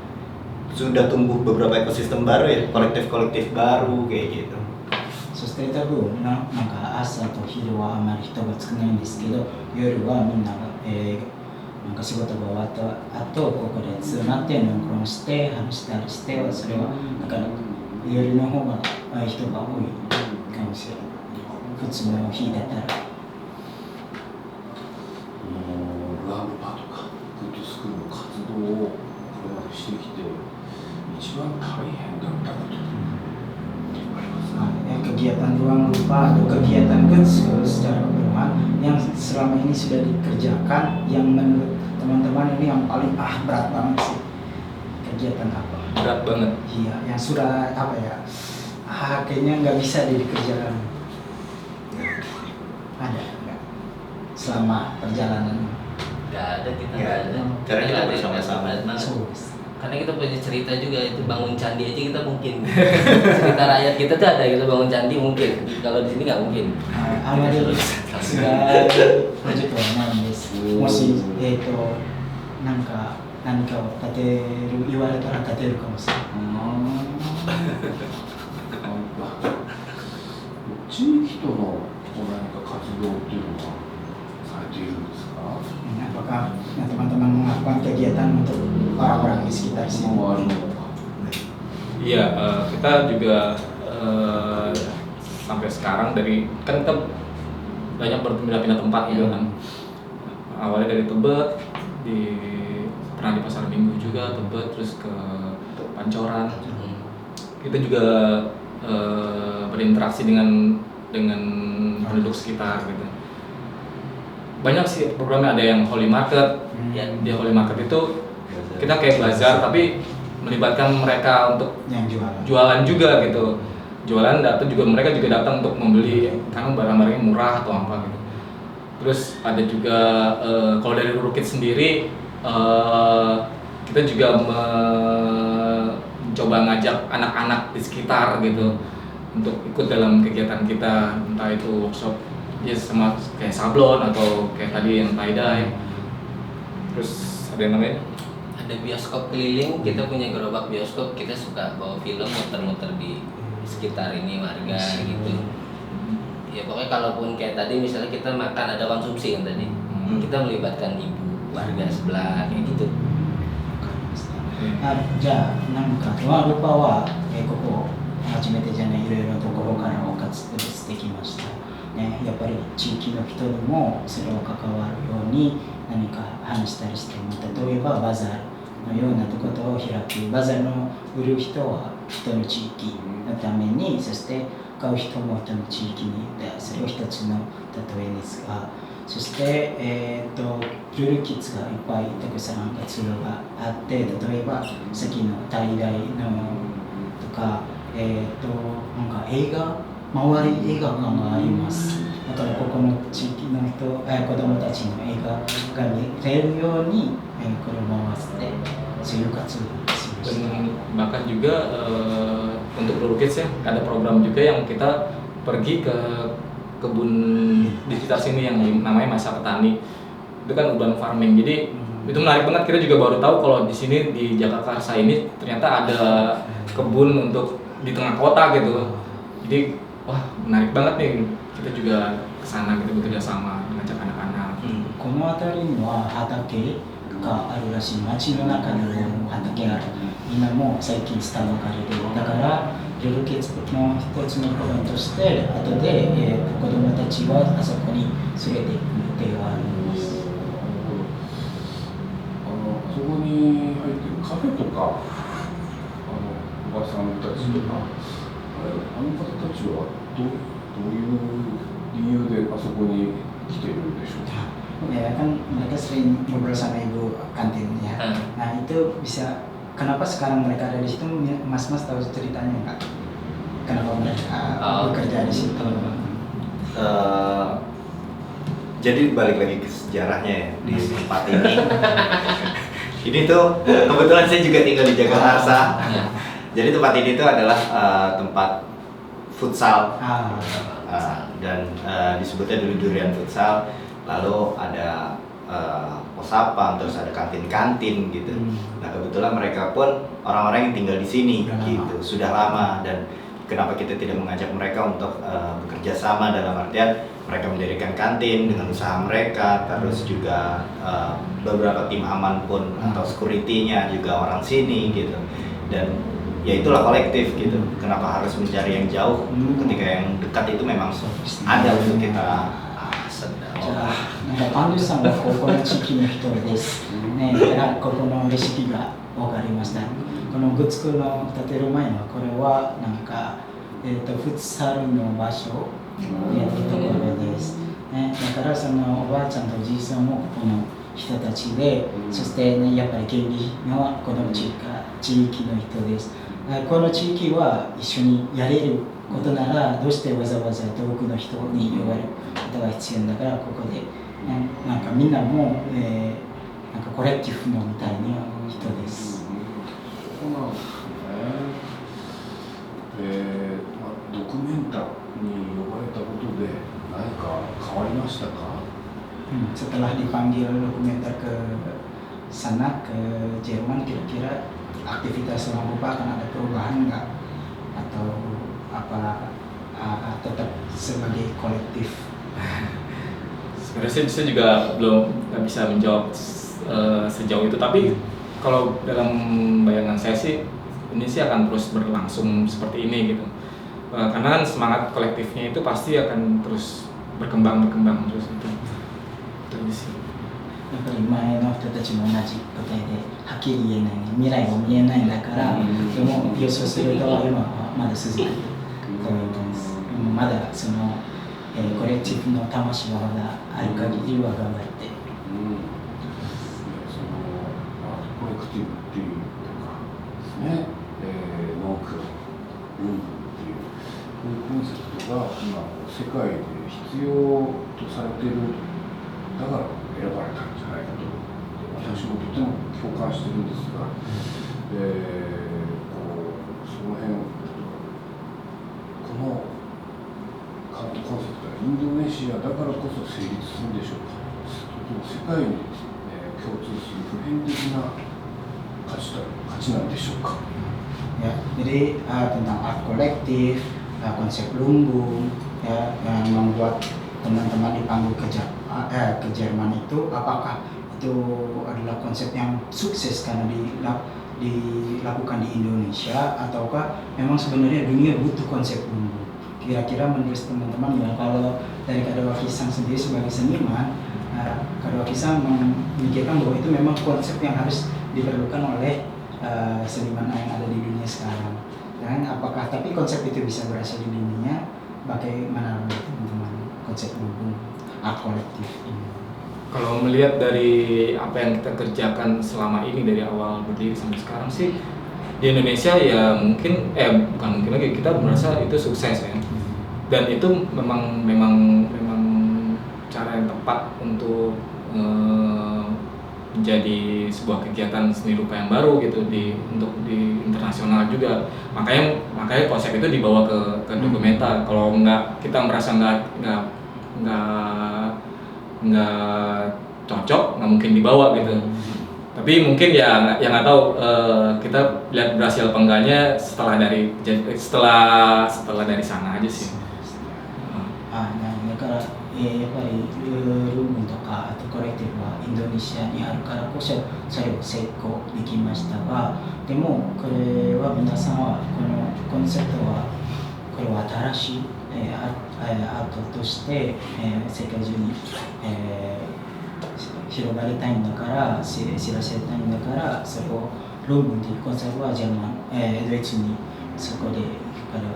sudah tumbuh beberapa ekosistem baru ya, kolektif-kolektif baru kayak gitu. そして多分なんか朝と昼はあまり人が少ないんですけど、夜はみんなが、なんか仕事が終わった後ここで集まってノンクロンして話したりして、それはだから夜の方が人が多いかもしれない。普通の日だったら。ラブパとかグッドスクールの活動をこれまでしてきて一番大変だったことありますか。Kegiatan ruang rupa atau kegiatan Good School secara keseluruhan yang selama ini sudah dikerjakan, yang menurut teman-teman ini yang paling berat banget sih, kegiatan apa? Berat banget. Iya, yang sudah apa ya? Kayaknya nggak bisa dikerjakan. Ada nggak? Selama perjalanan? Nggak ada, kita nggak ada. Karena kita bersama-sama. Karena kita punya cerita juga, itu bangun candi aja kita mungkin. Cerita rakyat kita tuh ada, kita bangun candi mungkin. Kalau di sini nggak mungkin. あまり違うプロジェクトはないんです。もしなんか何かを建てる言われたら建てるかもしれない。地域との何か活動っていうのはされているんですか。Apakah teman-teman melakukan kegiatan untuk orang-orang di sekitar sini? Iya, kita juga sampai sekarang kan kita banyak berpindah-pindah tempat gitu kan. Awalnya dari Tebet, pernah di Pasar Minggu juga, Tebet, terus ke Pancoran. Kita juga berinteraksi dengan penduduk sekitar gitu. Banyak sih programnya, ada yang Holy Market. Di Holy Market itu kita kayak bazar tapi melibatkan mereka untuk yang jualan juga gitu. Jualan datang juga, mereka juga datang untuk membeli karena barang-barangnya murah atau apa gitu. Terus ada juga kalau dari Rurukit sendiri kita juga mencoba ngajak anak-anak di sekitar gitu untuk ikut dalam kegiatan kita, entah itu workshop ya sama kayak sablon atau kayak tadi yang tie-dye. Terus ada yang namanya ada bioskop keliling, kita punya gerobak bioskop, kita suka bawa film muter-muter di sekitar ini warga gitu. Ya pokoknya kalaupun kayak tadi misalnya kita makan ada konsumsi yang tadi, kita melibatkan ibu warga sebelah kayak gitu. じゃあなんかルパは、ここ初めてじゃないいろいろなところからお活動してきました、ね、やっぱり地域の人にもそれを関わるように何か話したりしても、例えばバザールのようなところを開き、バザールの売る人は人の地域のために、そして買う人も人の地域にで、それを一つの例えですが、そして、ルールキッズがいっぱいたくさん活動があって、例えばさっきの大々のとか、なんか映画、周り映画館があります。だからここの地域の人、子供たちの映画が見れるように、これを回して、そういう活動をしました。 dan bahkan juga untuk Lulu Kids ya ada program juga yang kita pergi ke kebun di sekitar sini yang namanya Masa Petani. Itu kan urban farming. Jadi itu menarik banget, kita juga baru tahu kalau di sini di Jakarta ini ternyata ada kebun untuk di tengah kota gitu. Jadi wah menarik banget nih, kita juga kesana gitu bekerja sama mengajak anak-anak. この辺りには畑があるらしい、町の中にも畑がある。今も最近スタばかりで、だからルールキッズの一つのプランとして、後で、子供たちはあそこに連れて行く予定があります。そこに入ってるカフェとか、おばさんたちとか、あの方たちはどういう理由であそこに来ているんでしょうか。Ya kan mereka sering ngobrol sama ibu kantinnya. Nah itu bisa, kenapa sekarang mereka ada di situ? Mas-mas tahu ceritanya nggak? Kenapa mereka bekerja di situ? Jadi balik lagi ke sejarahnya ya di tempat ini. Ini tuh kebetulan saya juga tinggal di Jakarta. Jadi tempat ini tuh adalah tempat futsal dan disebutnya dulu Durian Futsal. Lalu ada pos sapam, terus ada kantin-kantin gitu. Nah kebetulan mereka pun orang-orang yang tinggal di sini gitu, sudah lama. Dan kenapa kita tidak mengajak mereka untuk bekerja sama, dalam artian mereka mendirikan kantin dengan usaha mereka, terus juga beberapa tim aman pun atau security-nya juga orang sini gitu. Dan ya itulah kolektif gitu. Kenapa harus mencari yang jauh ketika yang dekat itu memang ada untuk kita. じゃあ、なんかパンデュさんはここの地域の人です。ね、だからここのレシピが分かりました。このグツクの建てる前はこれはなんか、フッサルの場所やったところです。ね、だからそのおばあちゃんとおじいさんもここの人たちで、そしてね、やっぱり権利のこの地域の人です。この地域は一緒にやれることなら、どうしてわざわざ遠くの人に呼ばれることが必要だから、ここで、なんかみんなも、なんかコレクティブのみたいな人です。そうなんですね。ドクメンタに呼ばれたことで何か変わりましたか？Setelah dipanggil dokumenter ke sana, ke Jerman, kira-kira aktivitas Ruang Rupa akan ada perubahan nggak? Atau apa tetap sebagai kolektif? Sebenarnya saya juga belum bisa menjawab sejauh itu, tapi kalau dalam bayangan saya sih ini sih akan terus berlangsung seperti ini gitu. Karena kan semangat kolektifnya itu pasti akan terus berkembang terus itu. Terus sih. やっぱり前の人たちも同じ答えではっきり言えない、未来も見えないんだから、でも予想すると今はまだ続くと思います。まだその、コレクティブの魂はまだある限りは頑張って。そのコレクティブっていうかですね、ノークロ運動っていうこういうコンセプトが今世界で必要とされている、だから選ばれたんじゃないかと私私もとても共感してるんですが、その辺このコンセプトはインドネシアだからこそ成立するんでしょうか。世界に、共通する普遍的な価値なんでしょうか。Ya, jadi tentang art kolektif, konsep lumbung, ya, yang membuat teman-teman dipanggil ke Jerman itu, apakah itu adalah konsep yang sukses karena dilakukan di Indonesia, ataukah memang sebenarnya dunia butuh konsep lumbung? Kira-kira menurut teman-teman ya, kalau dari Kadawaki-san sendiri sebagai seniman, Kadawaki-san memikirkan bahwa itu memang konsep yang harus diperlukan oleh seniman yang ada di dunia sekarang. Dan apakah tapi konsep itu bisa berhasil di dunia? Bagaimana menurut teman-teman konsep lumbung art kolektif ini? Kalau melihat dari apa yang kita kerjakan selama ini dari awal berdiri sampai sekarang sih, di Indonesia ya mungkin bukan mungkin lagi, kita merasa itu sukses ya. Dan itu memang cara yang tepat untuk menjadi sebuah kegiatan seni rupa yang baru gitu untuk di internasional juga. Makanya konsep itu dibawa ke dokumenta. Kalau kita merasa nggak cocok, nggak mungkin dibawa gitu. Tapi mungkin ya nggak tahu, kita lihat berhasil apa enggaknya setelah dari sana aja sih. だから、やっぱりルームとかあとコレクティブはインドネシアにあるからこそそれを成功できましたが、でもこれは皆さんはこのコンセプトはこれは新しい、アートとして、世界中に、広がりたいんだから知らせたいんだから、それをルームというコンセプトはドイツにそこで行くから、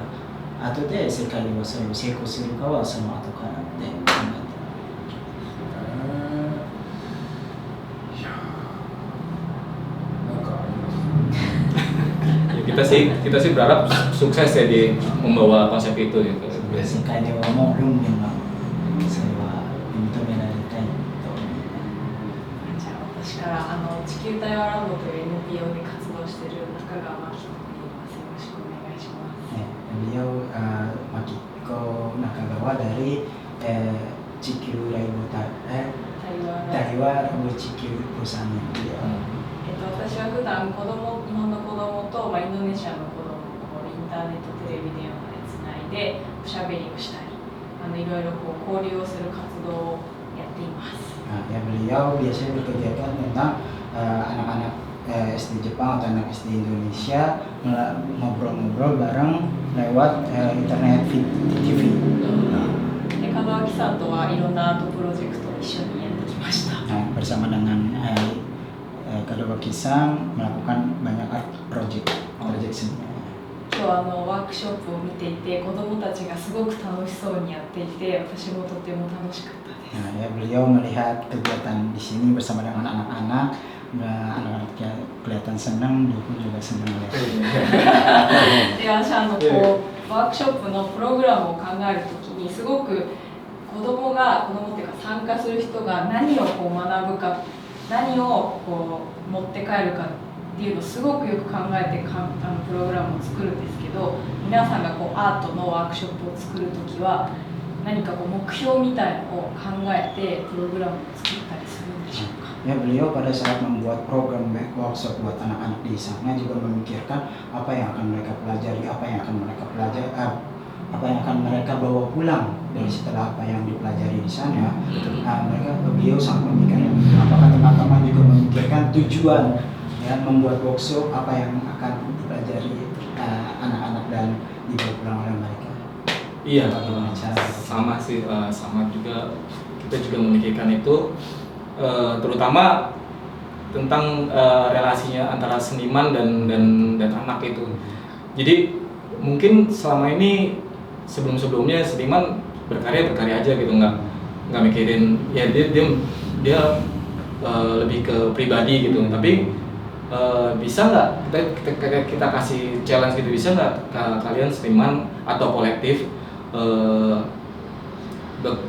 後で世界ではそれを成功するかはその後からで考えて。いやなんかあります。kita sih berharap sukses ya di membawa konsep itu gitu. 世界ではもうルームがそれは認められたいと思います。じゃあ私から地球対話ラボという NPO で活動している中川真紀子と言います。よろしくお願いします。Beliau Makiko Nakagawa dari Cikyu Raibo Taiwa Raibo Cikyu perusahaannya beliau. 私は普段日本の子供と、インドネシアの子供をインターネットテレビ電話でつないでおしゃべりをしたり、いろいろ交流をする活動をやっています。Ya, beliau biasanya berkegiatan tentang anak-anak SD Jepang atau anak SD Indonesia ngobrol-ngobrol bareng lewat internet TV. で、門脇さんとはいろんなアートプロジェクトを一緒にやってきました。Bersama dengan Kadawaki-san melakukan banyak art project seni. 今日ワークショップを見ていて、子どもたちがすごく楽しそうにやっていて、私もとても楽しかったです。Ya, beliau melihat kegiatan di sini bersama dengan anak-anak. Anak-anaknya kelihatan senang, dia pun juga senang lihat. で、私ワークショップのプログラムを考えるときにすごく子供っていうか参加する人が何を学ぶか、何を持って帰るかっていうのをすごくよく考えてプログラムを作るんですけど、皆さんがアートのワークショップを作るときは何か目標みたいなのを考えてプログラムを作ったりするんでしょうか。Ya, beliau pada saat membuat program workshop buat anak-anak di sana juga memikirkan apa yang akan mereka pelajari, apa yang akan mereka bawa pulang dari setelah apa yang dipelajari di sana. Beliau sangat memikirkan apakah teman-teman juga memikirkan tujuan ya membuat workshop, apa yang akan dipelajari anak-anak dan dibawa pulang oleh mereka. Iya, sama sih, sama juga kita juga memikirkan itu. Terutama tentang relasinya antara seniman dan anak itu. Jadi mungkin selama ini sebelumnya seniman berkarya aja gitu, nggak mikirin ya dia lebih ke pribadi gitu. Tapi bisa nggak kita kasih challenge gitu, bisa nggak kalian seniman atau kolektif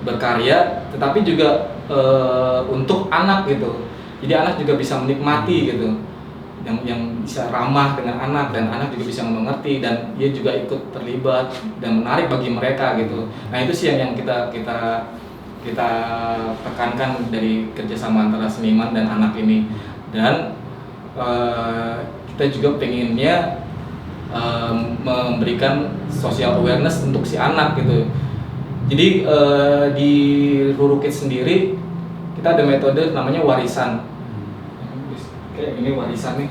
berkarya tetapi juga untuk anak gitu. Jadi anak juga bisa menikmati gitu, yang bisa ramah dengan anak dan anak juga bisa mengerti dan dia juga ikut terlibat dan menarik bagi mereka gitu. Nah itu sih yang kita tekankan dari kerjasama antara seniman dan anak ini. Dan kita juga pengennya memberikan social awareness untuk si anak gitu. Jadi di Ruru Kids sendiri kita ada metode namanya warisan. Kayak ini warisan nih.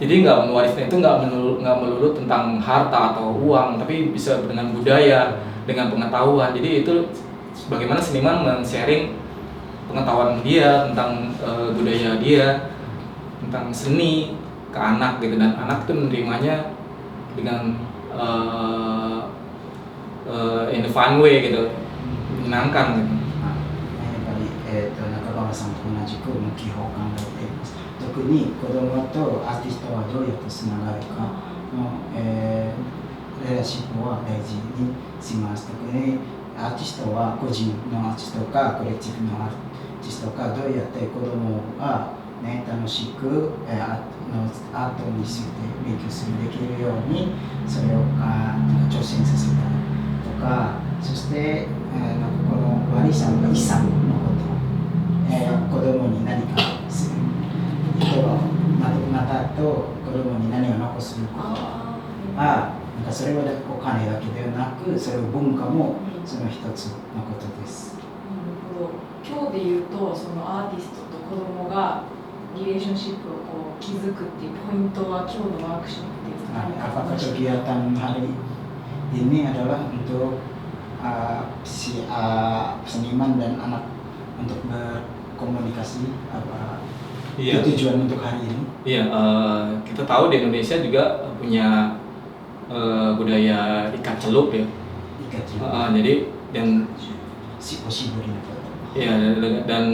Jadi warisan itu nggak melulu tentang harta atau uang, tapi bisa dengan budaya, dengan pengetahuan. Jadi itu bagaimana seniman men-sharing pengetahuan dia tentang budaya dia, tentang seni ke anak gitu, dan anak itu menerimanya dengan in a fun way gitu, menyenangkan gitu. 中川さんと同じく基本を考えています。特に子どもとアーティストはどうやってつながるかの、レーダーシップは大事にします。特にアーティストは個人のアーティストかコレクティブのアーティストかどうやって子どもが、ね、楽しく、アートについて勉強するできるようにそれを挑戦させたりとか、そして、なんかこのワリさんが遺産のこと子供に何かする人がまたと子供に何を残することなんかそれはお金だけではなくそれを文化もその一つのことです。今日で言うとそのアーティストと子供がリレーションシップをこう築くっていうポイントは今日のワークショップですか？ Apakah kegiatan hari ini adalah untuk si seniman dan anak untuk berkomunikasi apa tujuan untuk hari ini? Iya, kita tahu di Indonesia juga punya budaya ikat celup ya. Ikat celup. Jadi dan iya dan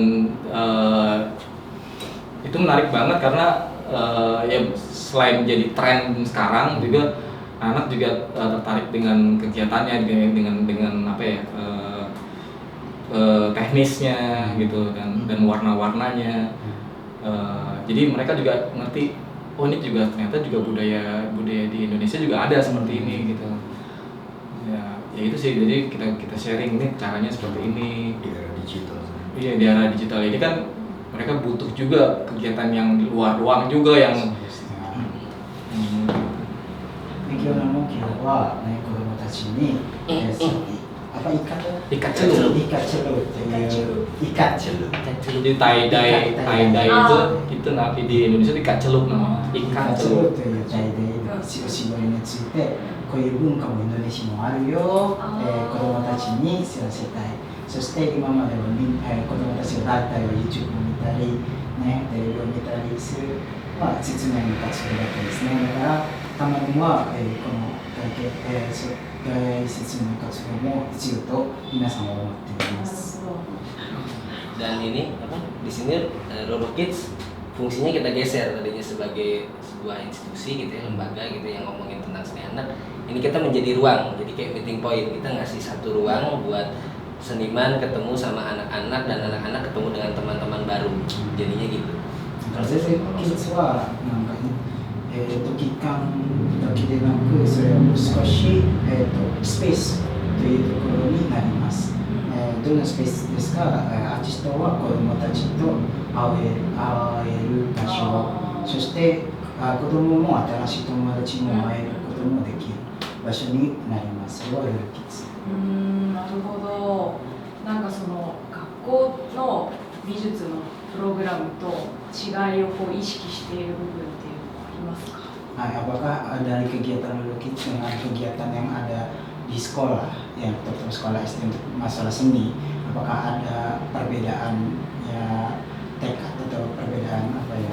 itu menarik banget karena ya selain jadi tren sekarang juga anak juga tertarik dengan kegiatannya dengan apa ya teknisnya gitu dan warna-warnanya. Jadi mereka juga ngerti, oh ini juga ternyata juga budaya di Indonesia juga ada seperti ini gitu. Ya itu sih, jadi kita sharing ini caranya seperti ini. Di era digital. Iya, di era digital ini kan mereka butuh juga kegiatan yang di luar ruang juga yang 今日の目標は、ね、子どもたちに、イカチェルっていうイカチェル jadi tie-dye itu nanti di Indonesia itu ikat celup namanya. イカチェルという題でおしぼりについてこういう文化もインドネシアもあるよ、子どもたちに知らせたい。そして今までは子どもたちが大体 YouTube を見たり、ね、テレビを見たりする、説明の活動だったんですね。だからたまには、この説明活動も必要と皆さんは思っています。 Dan ini di sini Ruru Kids fungsinya kita geser, tadinya sebagai sebuah institusi gitu ya, lembaga gitu yang ngomongin tentang seni anak. Ini kita menjadi ruang, jadi kayak meeting point. Kita ngasih satu ruang buat seniman ketemu sama anak-anak dan anak-anak ketemu dengan teman-teman baru. Jadinya gitu. 全然キッズはなんかね、期間だけでなくそれを少し、スペースというところになります。どんなスペースですか？アーティストは子どもたちと会える場所、そして子どもも新しい友達も会えることもできる場所になります。それはルーキッズ。なるほど。なんかその学校の美術のプログラムと違いをこう意識している部分っていうのはありますか？ Apakah dari kegiatan Ruru Kids dengan kegiatan yang ada di sekolah, yang terutama sekolah SD untuk masalah seni, apakah ada perbedaan ya tekad atau perbedaan apa ya?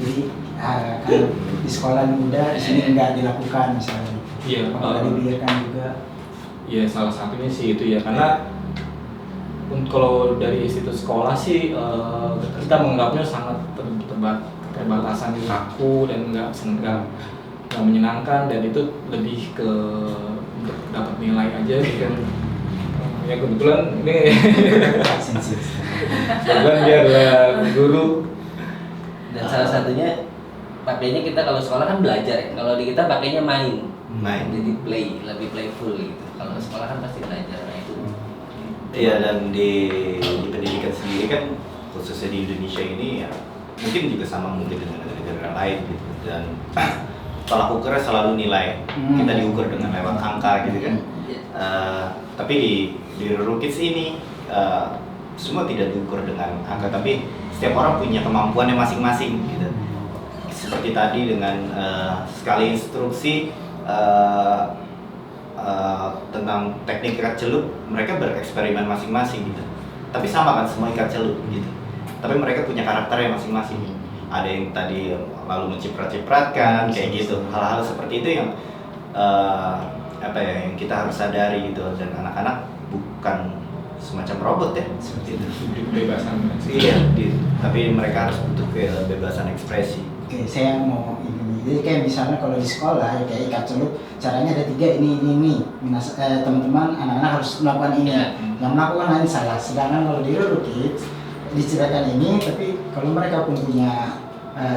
Jadi kalau di sekolah muda di sini enggak dilakukan misalnya. Iya. Apakah dibiarkan juga? Iya, salah satunya sih itu ya, karena kalau dari institut sekolah sih kita menganggapnya sangat terbatasan kaku dan nggak menyenangkan, dan itu lebih ke untuk dapat nilai aja gitu kan. Ya kebetulan ini Sensei. kebetulan dia adalah guru. Dan salah satunya pakainya kita kalau sekolah kan belajar ya. Kalau di kita pakainya main. Jadi lebih playful gitu. Kalau sekolah kan pasti belajar. Nah itu. Iya, dan di pendidikan sendiri kan khususnya di Indonesia ini ya mungkin juga sama mungkin dengan negara lain gitu, dan tolak ukurnya selalu nilai. Kita diukur dengan lewat angka gitu kan. Tapi di Ruru Kids ini semua tidak diukur dengan angka, tapi setiap orang punya kemampuannya masing-masing gitu. Seperti tadi dengan sekali instruksi tentang teknik ikat celup, mereka bereksperimen masing-masing gitu. Tapi sama kan semua ikat celup gitu. Tapi mereka punya karakternya masing-masing. Ada yang tadi lalu menciprat-cipratkan kayak gitu. Hal-hal seperti itu yang yang kita harus sadari gitu. Dan anak-anak bukan semacam robot ya seperti itu. Kebebasan. Iya, gitu. Tapi mereka harus butuh kebebasan ekspresi. Oke, saya mau ini. Jadi kayak misalnya kalau di sekolah ya kayak ikat celup, caranya ada 3 ini. Teman-teman anak-anak harus melakukan ini. Yang melakukan lain salah. Sedangkan kalau di Ruru Kids diceritakan ini, tapi kalau mereka pun punya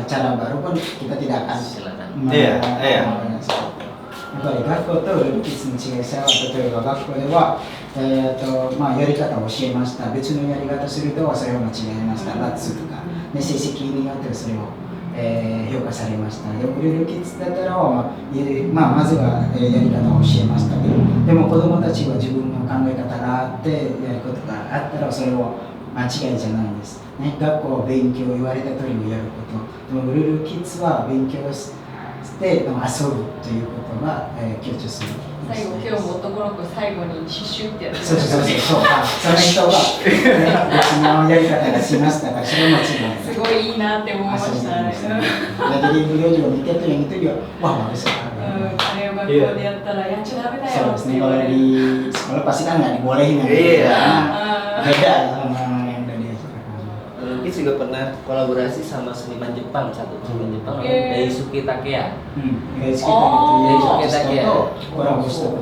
cara baru pun kita tidak akan Iya. やっぱり学校とルーキッズの違いさは、例えば学校では、やり方を教えました。別のやり方するとそれを間違えました。ラッツとか、成績によってはそれを、評価されました。でもルーキッズだったら、まずは、やり方を教えましたけど、でも子どもたちは自分の考え方があってやることがあったらそれを間違いじゃないんです。ね、学校は勉強言われた通りにやること。でもルーキッズは勉強して遊ぶということが、強調する。最後今日も男の子最後にシュッシュってやってそうその人が別のやり方がしましたから、それは間違いない。すごいいいなって思いましたね。 Jadi beliau juga mikir tuh yang itu juga, wah bagus sekali. あれを学校でやったらやっちゃダメだよって言 kalau われる。 di sekolah pasti kan nggak dibolehin ya. Iya. Beda sama yang udah diajarkan. Kita juga pernah kolaborasi sama seniman Jepang, satu seniman Jepang namanya Daisuke Takeya. Guys kita Oh. gitu. Daisuke Takeya. Kurang Gusto.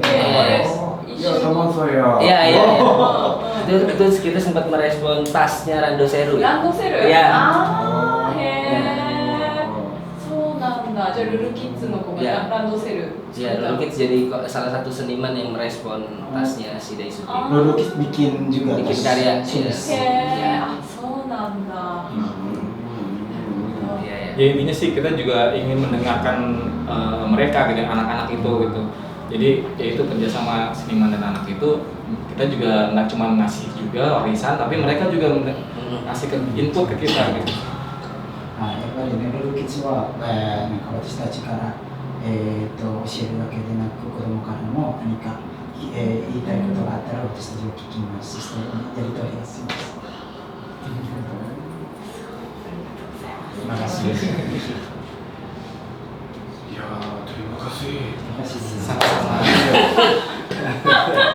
Ya teman saya. Iya. Itu kita sempat merespon tasnya Rando Seru. ランドセル？ Iya. あー、へー。そうなんだ。じゃあルルキッズの子が Iya. ランドセル。 Ya, Rando Kids jadi salah satu seniman yang merespon tasnya si Daisuke. Oh. Lulukis bikin juga. Bikin karya. Iya. Yes. へー。あ、そうなんだ。 Iya, ya. Ya intinya sih kita juga ingin mendengarkan mereka gitu, anak-anak itu gitu. Jadi ya itu kerjasama seniman dan anak itu kita juga nggak cuma ngasih juga warisan, tapi mereka juga ngasih input ke kita gitu. やっぱりね、ルーキッズは、なんか私たちから、教えるだけでなく、子供からも何か、言いたいことがあったら私たちは聞きます。そしてやり取りがします。Terima kasih. Ya terima kasih. Terima kasih. Sama-sama.